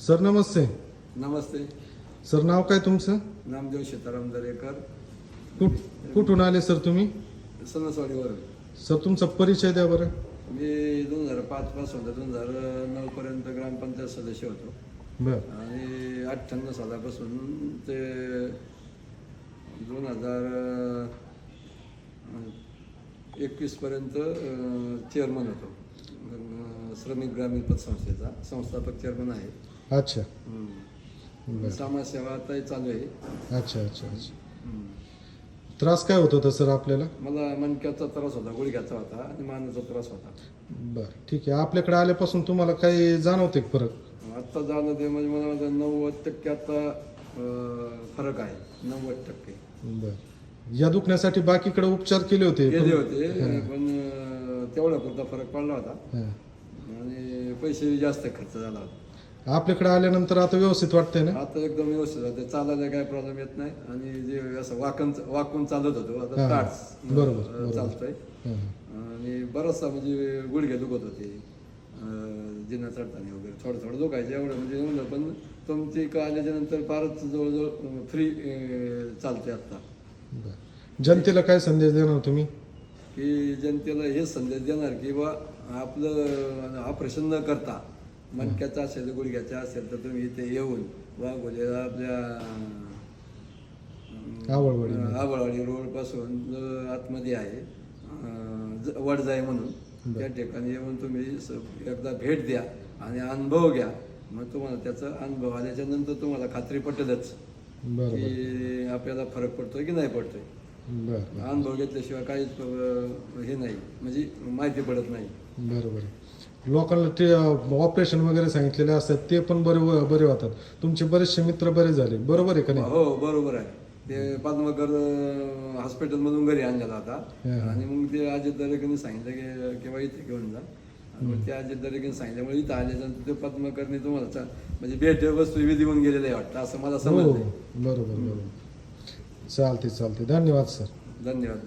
Sir नमस्ते. नमस्ते. Sir नाव काय तुमचं? नामदेव सीताराम दरेकर. कुठून आले सर तुम्ही? सणसवाडीवर. सर तुमचा परिचय द्या बरं. मी 2005 पासून 2009 पर्यंत ग्रामपंचायत सदस्य होतो. बर. आणि 98 सालापासून ते 2021 पर्यंत चेअरमन होतो. श्रमिक ग्रामीण पतसंस्थेचा संस्थापक चेअरमन आहे. अच्छा. समाजसेवा आताही चालू आहे. अच्छा अच्छा अच्छा. त्रास काय होत होता सर आपल्याला? मला मणक्याचा त्रास होता, गुडघ्याचा होता आणि मानेचा त्रास होता. बर ठीक आहे. आपल्याकडे आल्यापासून तुम्हाला काही जाणवते फरक? आत्ता जाणं ते म्हणजे मला वाटतं 90% आता फरक आहे. 90%. बर. या दुखण्यासाठी बाकीकडे उपचार केले होते पण तेवढा पुरता फरक पडला होता. हां. आणि पैसे जास्त खर्च झाला होता. आपल्याकडे आल्यानंतर आता व्यवस्थित वाटतंय ना? आता एकदम व्यवस्थित होते. चालायला काही प्रॉब्लेम येत नाही. आणि जे असं वाकून चालत होतो आता हां. ताट बरोबर. चालतोय. हां. आणि बराचसा म्हणजे गुडघे दुखत होते जिना चढताना वगैरे थोडं दुखायचं एवढं म्हणजे म्हणलं. पण तुमची का आल्याच्या नंतर फारच जवळजवळ फ्री चालते आत्ता. बर. जनतेला काय संदेश देणार तुम्ही? की जनतेला हेच संदेश देणार की बा आपलं ऑपरेशन न करता मणक्याचं असेल गुडघ्याचं असेल तर तुम्ही इथे येऊन वाघोलीला आपल्या आवळवाडी रोडपासून आतमध्ये आहे वडजाई म्हणून त्या ठिकाणी येऊन तुम्ही एकदा भेट द्या आणि अनुभव घ्या. मग तुम्हाला त्याचा अनुभव आल्याच्या नंतर तुम्हाला खात्री पटेलच की आपल्याला फरक पडतोय की नाही पडतोय. अनुभव घेतल्याशिवाय काहीच हे नाही म्हणजे माहिती पडत नाही. बरोबर. लोकांना ते ऑपरेशन वगैरे सांगितलेले असतात ते पण बरे होतात. तुमचे बरेचसे मित्र बरे झाले, बरोबर आहे का नाही? हो बरोबर आहे. ते पद्मकर हॉस्पिटलमधून घरी आणलेला होता. आणि मग ते अजित दरेकरने सांगितलं की किंवा इथे घेऊन जा. मग ते अजित दरेकरने सांगितल्यामुळे इथं आल्यानंतर ते पद्मकरने तुम्हाला म्हणजे भेट वस्तू विधी होऊन गेलेलं आहे वाटतं असं मला समजलं. बरोबर. चालते. धन्यवाद सर. धन्यवाद.